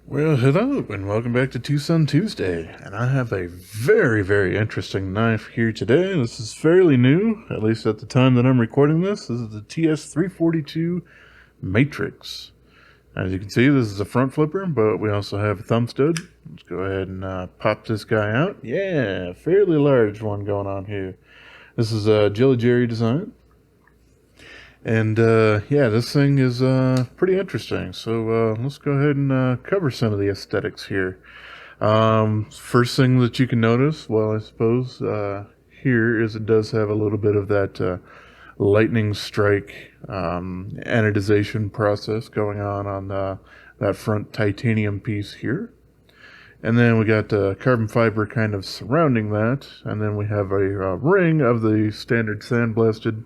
Well, hello, and welcome back to TwoSun Tuesday. And I have a very interesting knife here today. This is fairly new, at least at the time that I'm recording this. This is the TS342 Matrix. As you can see, this is a front flipper, but we also have a thumb stud. Let's go ahead and pop this guy out. Yeah, fairly large one going on here. This is a Jelly Jerry design. And yeah, this thing is pretty interesting. So let's go ahead and cover some of the aesthetics here. First thing that you can notice, well, I suppose here is it does have a little bit of that lightning strike anodization process going on that front titanium piece here. And then we got carbon fiber kind of surrounding that. And then we have a ring of the standard sandblasted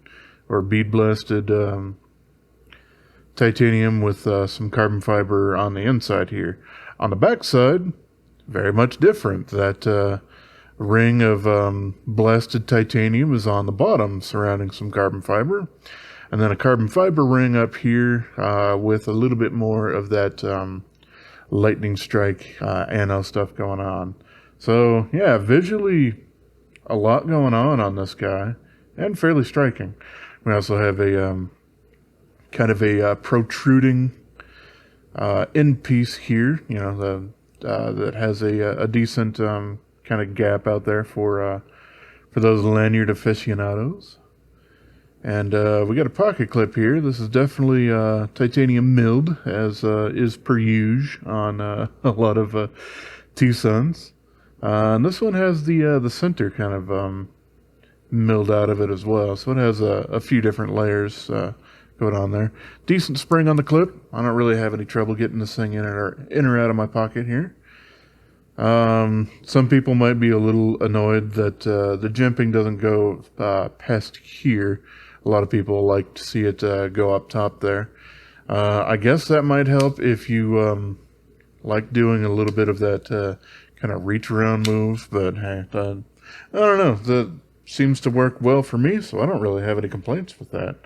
or bead blasted titanium with some carbon fiber on the inside here. On the back side, very much different. That ring of blasted titanium is on the bottom, surrounding some carbon fiber. And then a carbon fiber ring up here with a little bit more of that lightning strike anno stuff going on. So yeah, visually a lot going on this guy, and fairly striking. We also have a kind of a protruding end piece here, you know, that has a decent kind of gap out there for those lanyard aficionados. And we got a pocket clip here. This is definitely titanium milled, as is per usual on a lot of TwoSuns. And this one has the center kind of milled out of it as well, so it has a few different layers going on there. Decent spring on the clip. I don't really have any trouble getting this thing in or out of my pocket here. Some people might be a little annoyed that the jimping doesn't go past here. A lot of people like to see it go up top there. I guess that might help if you like doing a little bit of that kind of reach around move, but hey, I don't know. That seems to work well for me, so I don't really have any complaints with that.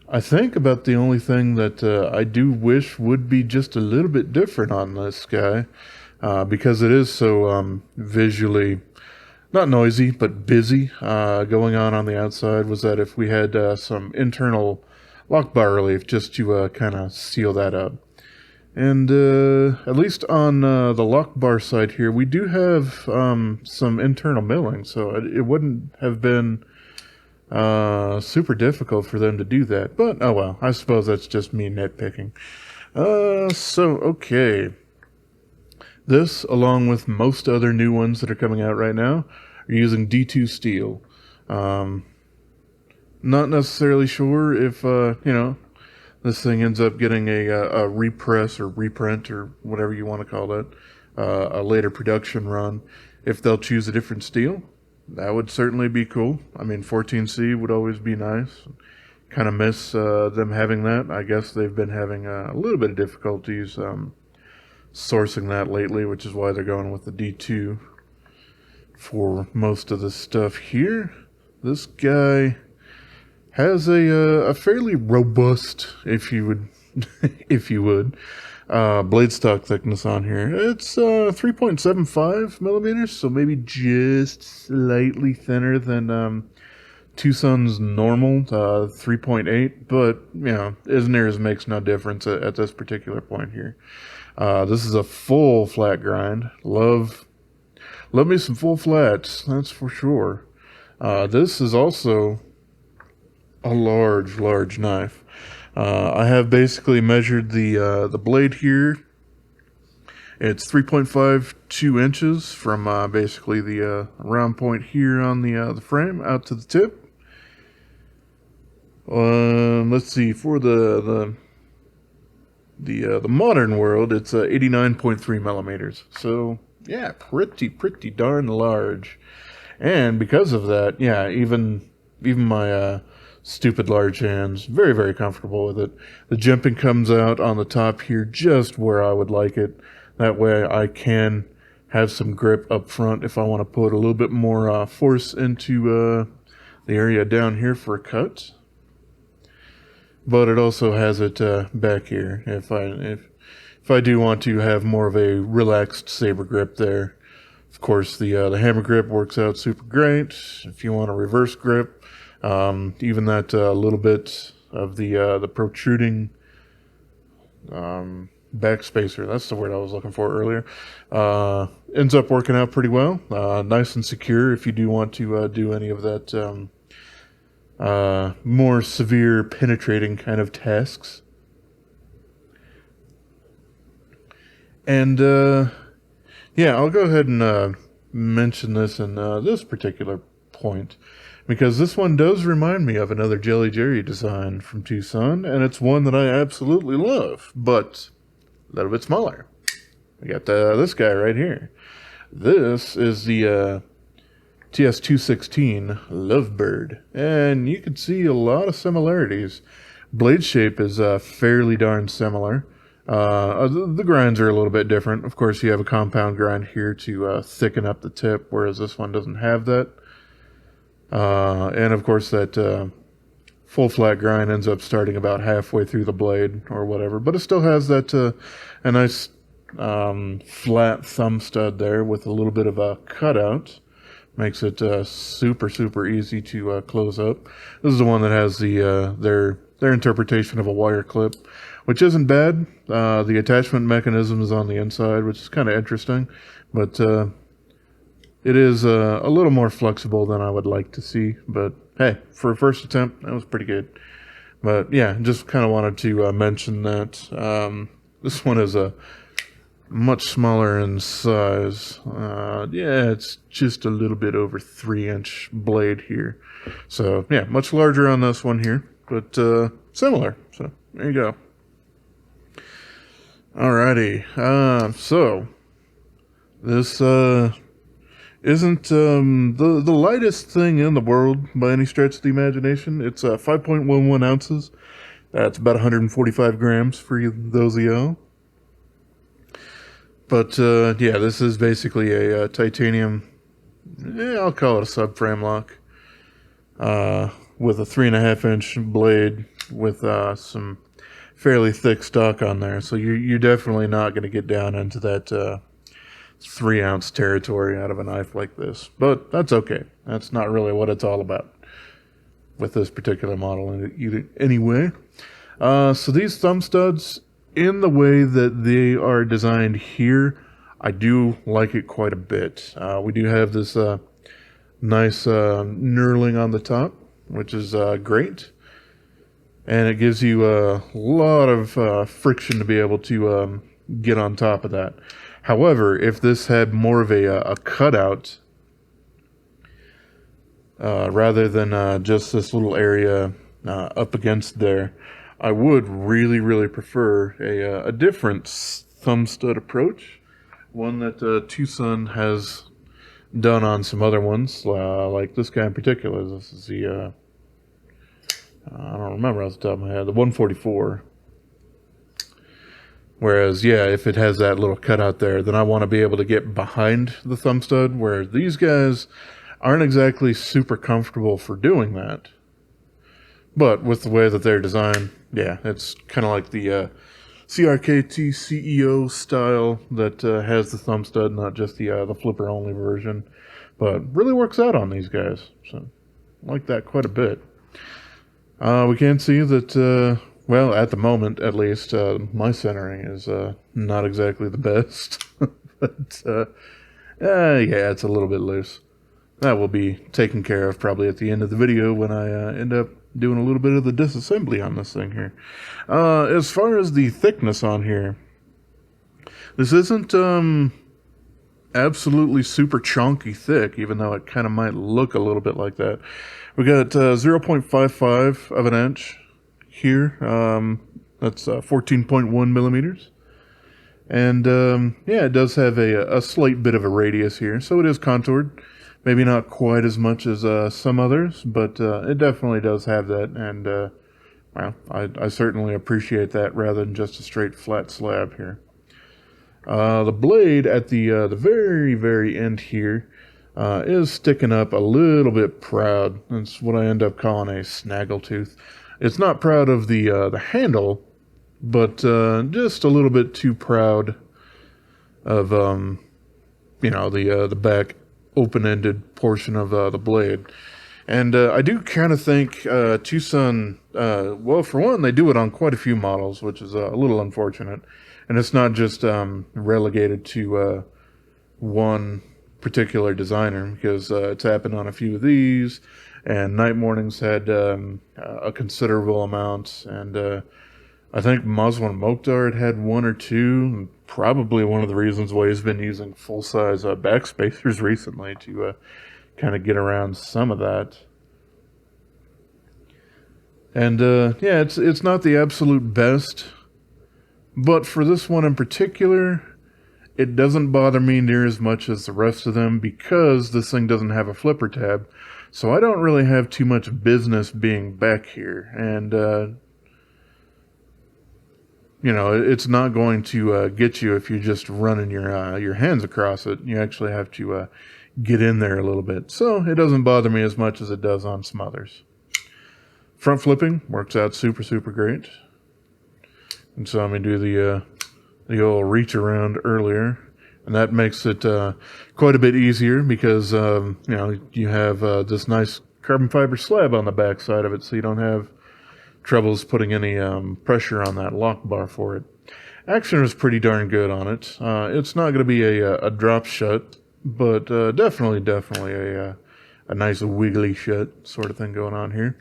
I think about the only thing that I do wish would be just a little bit different on this guy, because it is so visually not noisy but busy going on the outside, was that if we had some internal lock bar relief just to kind of seal that up. And at least on the lock bar side here, we do have some internal milling, so it wouldn't have been super difficult for them to do that. But oh well, I suppose that's just me nitpicking. Okay. This, along with most other new ones that are coming out right now, are using D2 steel. Not necessarily sure if, this thing ends up getting a repress or reprint or whatever you want to call it, a later production run. If they'll choose a different steel, that would certainly be cool. I mean, 14C would always be nice. Kind of miss them having that. I guess they've been having a little bit of difficulties sourcing that lately, which is why they're going with the D2 for most of the stuff here. This guy has a fairly robust, if you would, blade stock thickness on here. It's 3.75 millimeters, so maybe just slightly thinner than TwoSun's normal 3.8, but you know, isn't there as makes no difference at this particular point here. This is a full flat grind. Love me some full flats, that's for sure. This is also a large knife. I have basically measured the blade here. It's 3.52 inches from basically the round point here on the frame out to the tip. Let's see, for the modern world, it's 89.3 millimeters. So yeah, pretty darn large. And because of that, yeah, even my stupid large hands, very comfortable with it. The jimping comes out on the top here just where I would like it. That way I can have some grip up front if I want to put a little bit more force into the area down here for a cut. but it also has it back here if I do want to have more of a relaxed saber grip there. Of course, the hammer grip works out super great. If you want a reverse grip, even that little bit of the protruding back spacer, that's the word I was looking for earlier, ends up working out pretty well. Nice and secure if you do want to do any of that more severe penetrating kind of tasks. And yeah, I'll go ahead and mention this in this particular point, because this one does remind me of another Jelly Jerry design from TwoSun, and it's one that I absolutely love, but a little bit smaller. We got this guy right here. This is the TS342 Lovebird, and you can see a lot of similarities. Blade shape is fairly darn similar. The grinds are a little bit different. Of course, you have a compound grind here to thicken up the tip, whereas this one doesn't have that. And of course, that full flat grind ends up starting about halfway through the blade or whatever, but it still has that a nice flat thumb stud there with a little bit of a cutout. Makes it super easy to close up. This is the one that has the their interpretation of a wire clip, which isn't bad. The attachment mechanism is on the inside, which is kind of interesting, but it is a little more flexible than I would like to see. But hey, for a first attempt, that was pretty good. But yeah, just kind of wanted to mention that. This one is a much smaller in size. Yeah, it's just a little bit over 3-inch blade here. So yeah, much larger on this one here, but similar. So there you go. Alrighty. So this isn't the lightest thing in the world by any stretch of the imagination. It's 5.11 ounces. That's about 145 grams for those of y'all. But yeah, this is basically a titanium, I'll call it a subframe lock, with a 3.5-inch blade with some fairly thick stock on there. So you're definitely not going to get down into that 3-ounce territory out of a knife like this. But that's okay. That's not really what it's all about with this particular model anyway. So these thumb studs, in the way that they are designed here, I do like it quite a bit. We do have this nice knurling on the top, which is great. And it gives you a lot of friction to be able to get on top of that. However, if this had more of a cutout, rather than just this little area up against there, I would really prefer a different thumb stud approach, one that TwoSun has done on some other ones, like this guy in particular. This is the I don't remember off the top of my head, the 144. Whereas, yeah, if it has that little cutout there, then I want to be able to get behind the thumb stud, where these guys aren't exactly super comfortable for doing that. But with the way that they're designed, yeah, it's kind of like the CRKT CEO style that has the thumb stud, not just the flipper only version. But really works out on these guys, so I like that quite a bit. We can see that, well, at the moment at least, my centering is not exactly the best. But yeah, it's a little bit loose. That will be taken care of probably at the end of the video when I end up doing a little bit of the disassembly on this thing here. As far as the thickness on here, this isn't absolutely super chunky thick, even though it kind of might look a little bit like that. We got 0.55 of an inch here. That's 14.1 millimeters. And yeah, it does have a slight bit of a radius here, so it is contoured. Maybe not quite as much as some others, but it definitely does have that, and well, I certainly appreciate that rather than just a straight flat slab here. The blade at the very end here is sticking up a little bit proud. That's what I end up calling a snaggletooth. It's not proud of the handle, but just a little bit too proud of the back open-ended portion of the blade. And I do kind of think TwoSun, well, for one, they do it on quite a few models, which is a little unfortunate. And it's not just relegated to one particular designer, because it's happened on a few of these, and Night Mornings had a considerable amount, and I think Mazwan Mokhtar had one or two, probably one of the reasons why he's been using full-size backspacers recently to kind of get around some of that. And yeah, it's not the absolute best, but for this one in particular, it doesn't bother me near as much as the rest of them because this thing doesn't have a flipper tab, so I don't really have too much business being back here. And it's not going to get you if you're just running your hands across it. You actually have to get in there a little bit. So it doesn't bother me as much as it does on some others. Front flipping works out super, super great. And so I'm going to do the old reach around earlier. And that makes it quite a bit easier because, you have this nice carbon fiber slab on the back side of it, so you don't have troubles putting any pressure on that lock bar for it. Action is pretty darn good on it. It's not going to be a drop shut, but definitely a nice wiggly shut sort of thing going on here.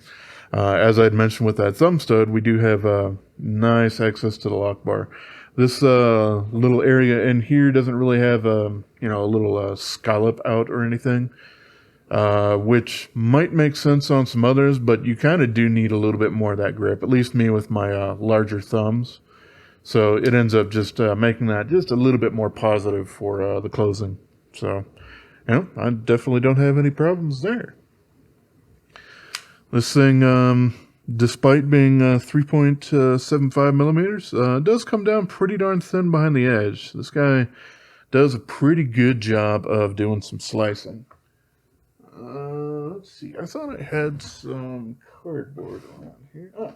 As I'd mentioned with that thumb stud, we do have nice access to the lock bar. This little area in here doesn't really have a little scallop out or anything. Which might make sense on some others, but you kind of do need a little bit more of that grip, at least me with my larger thumbs. So it ends up just making that just a little bit more positive for the closing. So, I definitely don't have any problems there. This thing, despite being 3.75 millimeters, does come down pretty darn thin behind the edge. This guy does a pretty good job of doing some slicing. Let's see. I thought I had some cardboard around here. Oh.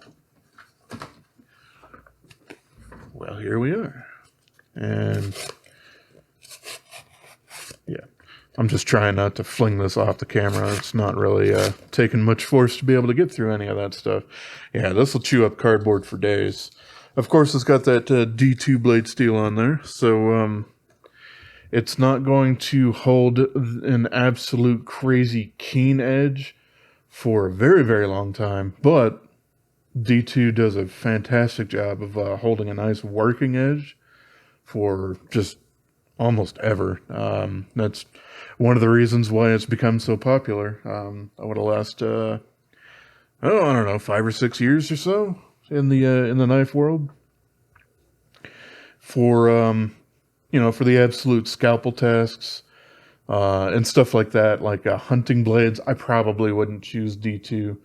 Well, here we are. And yeah, I'm just trying not to fling this off the camera. It's not really taking much force to be able to get through any of that stuff. Yeah, this will chew up cardboard for days. Of course, it's got that D2 blade steel on there, so it's not going to hold an absolute crazy keen edge for a very, very long time, but D2 does a fantastic job of holding a nice working edge for just almost ever. That's one of the reasons why it's become so popular. Over the last, I don't know, 5 or 6 years or so in the knife world. For the absolute scalpel tasks and stuff like that, like hunting blades, I probably wouldn't choose D2.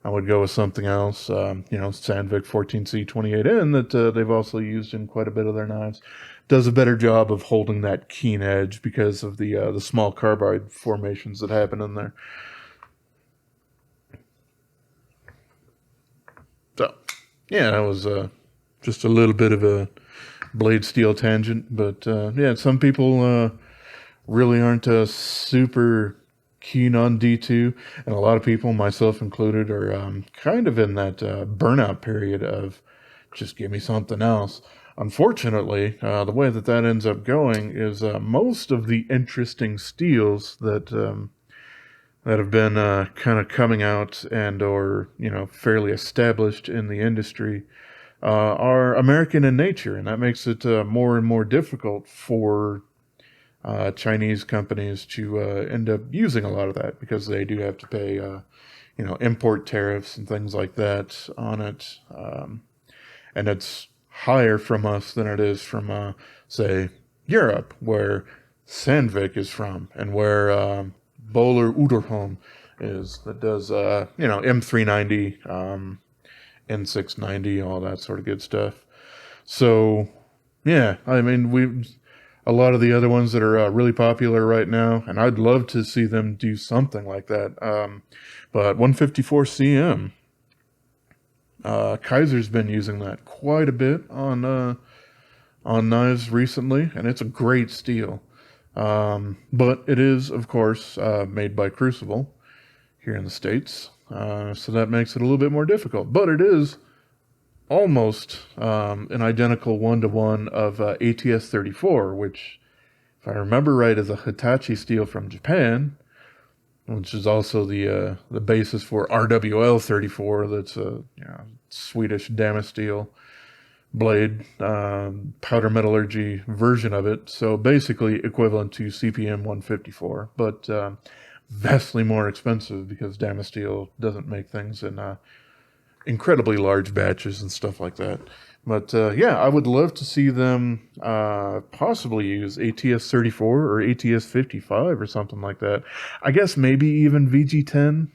I would go with something else, Sandvik 14C28N that they've also used in quite a bit of their knives. Does a better job of holding that keen edge because of the small carbide formations that happen in there. So, yeah, that was just a little bit of a blade steel tangent, but yeah, some people really aren't super keen on D2, and a lot of people, myself included, are kind of in that burnout period of just give me something else. Unfortunately, the way that ends up going is most of the interesting steels that have been kind of coming out and or fairly established in the industry are American in nature, and that makes it more and more difficult for Chinese companies to end up using a lot of that because they do have to pay, import tariffs and things like that on it, and it's higher from us than it is from, say, Europe, where Sandvik is from, and where Böhler Uderholm is, that does, M390. N690, all that sort of good stuff. So, yeah, I mean, a lot of the other ones that are really popular right now, and I'd love to see them do something like that. But 154 CM, Kaiser's been using that quite a bit on knives recently, and it's a great steel. But it is, of course, made by Crucible here in the States, so that makes it a little bit more difficult. But it is almost an identical one-to-one of ATS-34, which, if I remember right, is a Hitachi steel from Japan, which is also the basis for RWL-34. That's a Swedish Damasteel blade, powder metallurgy version of it. So basically equivalent to CPM 154, but vastly more expensive because Damasteel doesn't make things in incredibly large batches and stuff like that. But yeah, I would love to see them possibly use ATS-34 or ATS-55 or something like that. I guess maybe even VG10.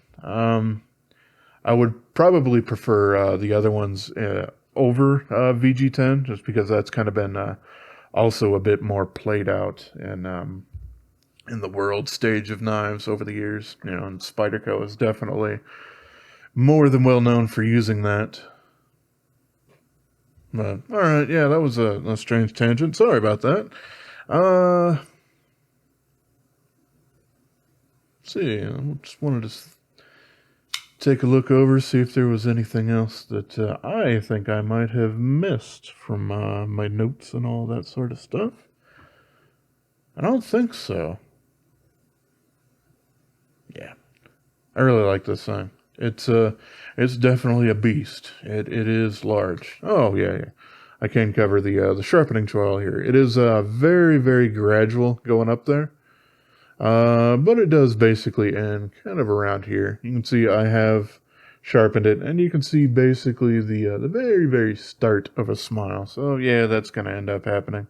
I would probably prefer the other ones over VG10, just because that's kind of been also a bit more played out in the world stage of knives over the years. You know, and Spyderco is definitely more than well known for using that. But all right, yeah, that was a strange tangent. Sorry about that. Let's see, I just wanted to take a look over, see if there was anything else that I think I might have missed from my notes and all that sort of stuff. I don't think so. Yeah, I really like this thing. It's definitely a beast. It is large. Oh yeah. I can cover the sharpening choil here. It is very, very gradual going up there. But it does basically end kind of around here. You can see I have sharpened it, and you can see basically the very, very start of a smile. So yeah, that's going to end up happening.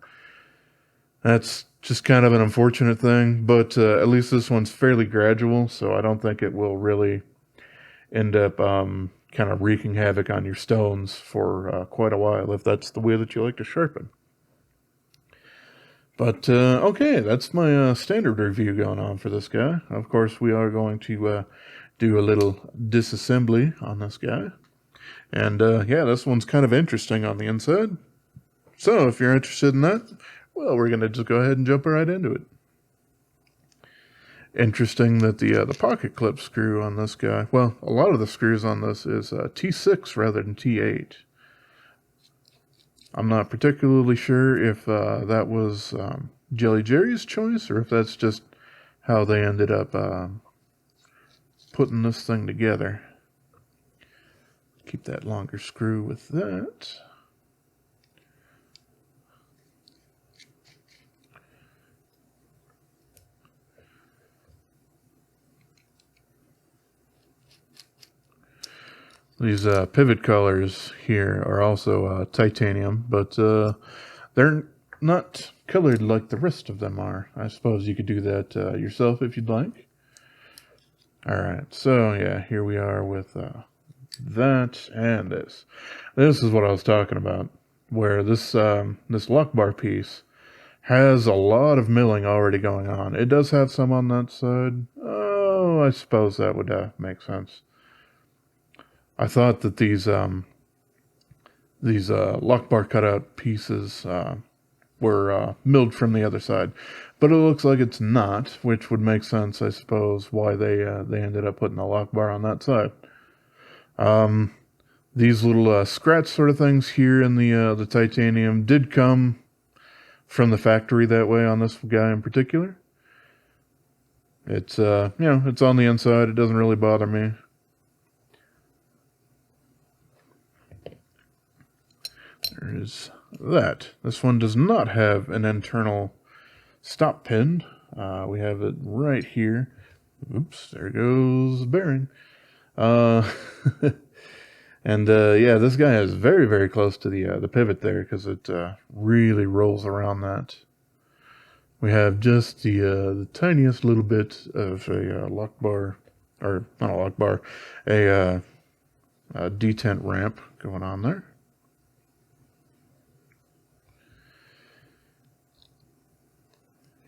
That's just kind of an unfortunate thing, but at least this one's fairly gradual, so I don't think it will really end up kind of wreaking havoc on your stones for quite a while, if that's the way that you like to sharpen. But okay, that's my standard review going on for this guy. Of course, we are going to do a little disassembly on this guy. And yeah, this one's kind of interesting on the inside. So if you're interested in that, well, we're going to just go ahead and jump right into it. Interesting that the pocket clip screw on this guy, well, a lot of the screws on this is T6 rather than T8. I'm not particularly sure if that was Jelly Jerry's choice or if that's just how they ended up putting this thing together. Keep that longer screw with that. These pivot collars here are also titanium, but they're not colored like the rest of them are. I suppose you could do that yourself if you'd like. Alright, so yeah, here we are with that and this. This is what I was talking about, where this lock bar piece has a lot of milling already going on. It does have some on that side. Oh, I suppose that would make sense. I thought that these lock bar cutout pieces were milled from the other side, but it looks like it's not, which would make sense, I suppose, why they ended up putting a lock bar on that side. These little scratch sort of things here in the titanium did come from the factory that way on this guy in particular. It's it's on the inside. It doesn't really bother me. There's that. This one does not have an internal stop pin. We have it right here. Oops, there goes the bearing. And yeah, this guy is very, very close to the pivot there because it really rolls around that. We have just the tiniest little bit of a lock bar, or not a lock bar, a detent ramp going on there.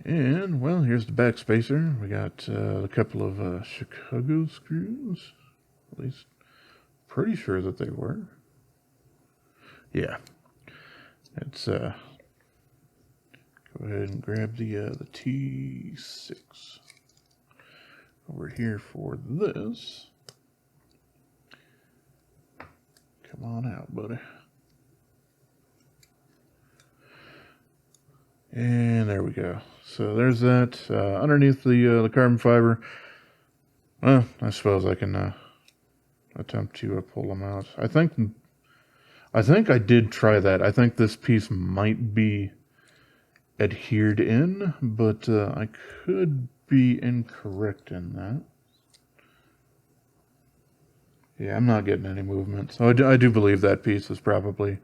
And, well, here's the back spacer. We got a couple of Chicago screws. At least, pretty sure that they were. Yeah. It's go ahead and grab the T6 over here for this. Come on out, buddy. And there we go. So there's that. Underneath the carbon fiber, well, I suppose I can attempt to pull them out. I think I did try that. I think this piece might be adhered in, but I could be incorrect in that. Yeah, I'm not getting any movement. So I do believe that piece is probably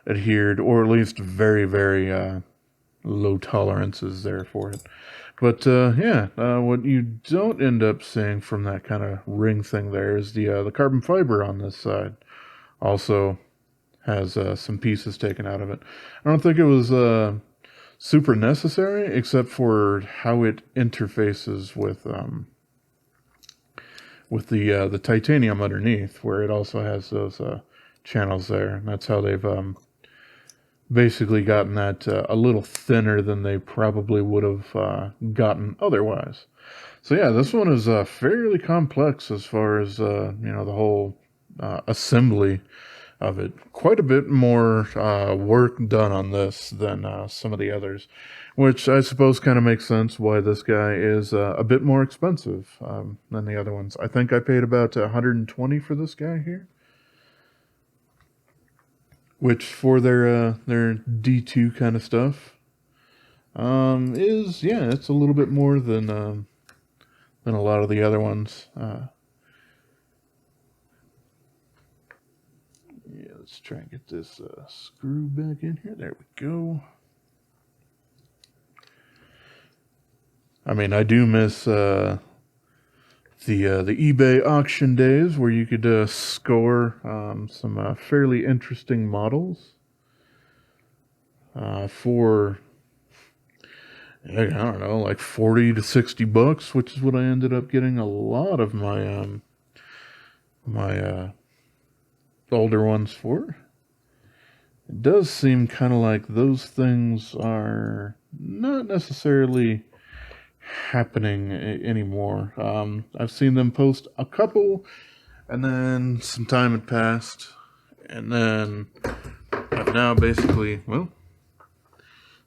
adhered, or at least very, very low tolerances there for it. But yeah, what you don't end up seeing from that kind of ring thing there is the carbon fiber on this side also has some pieces taken out of it. I don't think it was super necessary, except for how it interfaces with the titanium underneath, where it also has those channels there. And that's how they've basically gotten that a little thinner than they probably would have gotten otherwise. So yeah, this one is fairly complex as far as the whole assembly of it. Quite a bit more work done on this than some of the others, which I suppose kind of makes sense why this guy is a bit more expensive than the other ones. I think I paid about 120 for this guy here, which for their D2 kind of stuff is, yeah, it's a little bit more than a lot of the other ones. Yeah, let's try and get this screw back in here. There we go. I mean, I do miss the eBay auction days where you could score some fairly interesting models for, I don't know, like 40 to 60 bucks, which is what I ended up getting a lot of my older ones for. It does seem kind of like those things are not necessarily happening anymore. I've seen them post a couple, and then some time had passed, and then I've now basically, well,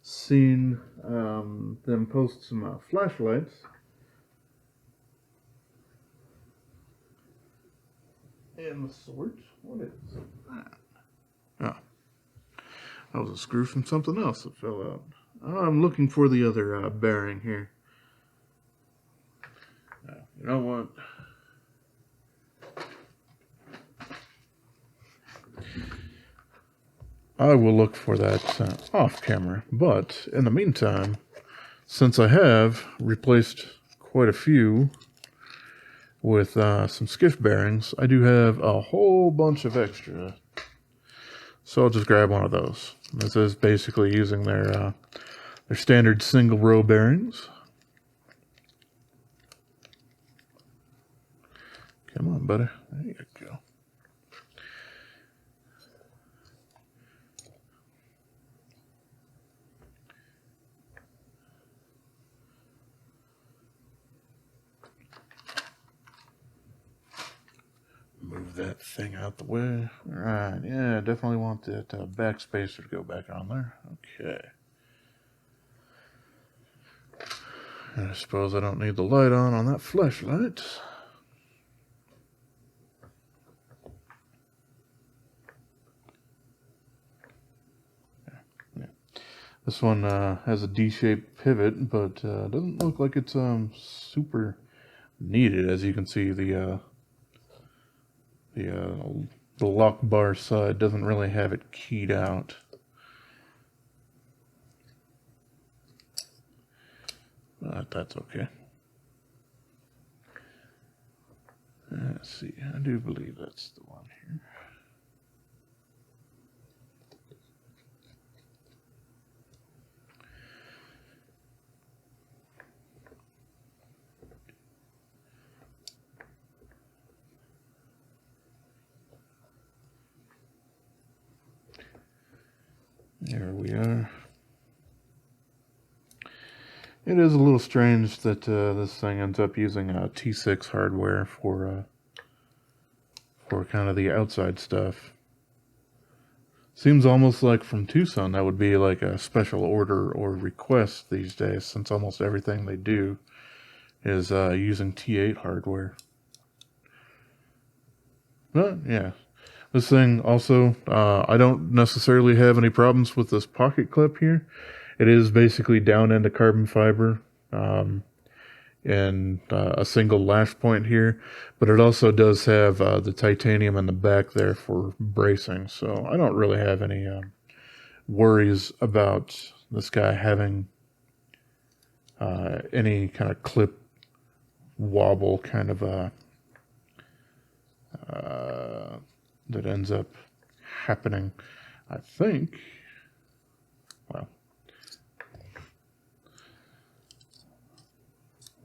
seen them post some flashlights. And the sort. What is that? Oh, that was a screw from something else that fell out. Oh, I'm looking for the other bearing here. You know what? I will look for that off camera. But in the meantime, since I have replaced quite a few with some skiff bearings, I do have a whole bunch of extra. So I'll just grab one of those. This is basically using their standard single row bearings. Come on, buddy. There you go. Move that thing out the way. All right. Yeah, definitely want that back spacer to go back on there. Okay. And I suppose I don't need the light on that flashlight. This one has a D-shaped pivot, but doesn't look like it's super needed. As you can see, the lock bar side doesn't really have it keyed out. But that's okay. Let's see. I do believe that's the one here. There we are. It is a little strange that this thing ends up using T6 hardware for kind of the outside stuff. Seems almost like from TwoSun that would be like a special order or request these days, since almost everything they do is using T8 hardware. But yeah, this thing also, I don't necessarily have any problems with this pocket clip here. It is basically down into carbon fiber and a single lash point here, but it also does have the titanium in the back there for bracing, so I don't really have any worries about this guy having any kind of clip wobble kind of that ends up happening. I think, well,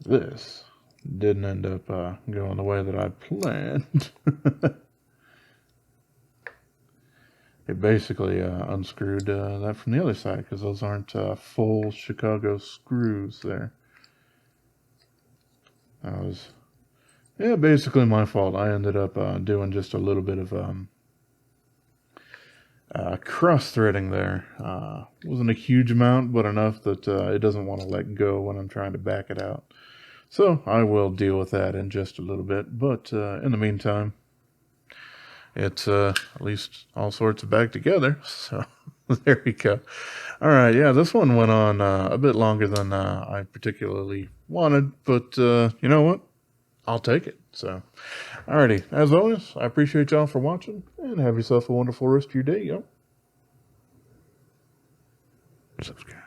this didn't end up going the way that I planned. It basically unscrewed that from the other side, because those aren't full Chicago screws there. That was, yeah, basically my fault. I ended up doing just a little bit of cross-threading there. Wasn't a huge amount, but enough that it doesn't want to let go when I'm trying to back it out. So I will deal with that in just a little bit. But in the meantime, it's at least all sorts of back together. So there we go. All right, yeah, this one went on a bit longer than I particularly wanted, but you know what? I'll take it. So, alrighty, as always, I appreciate y'all for watching, and have yourself a wonderful rest of your day, yo. Subscribe.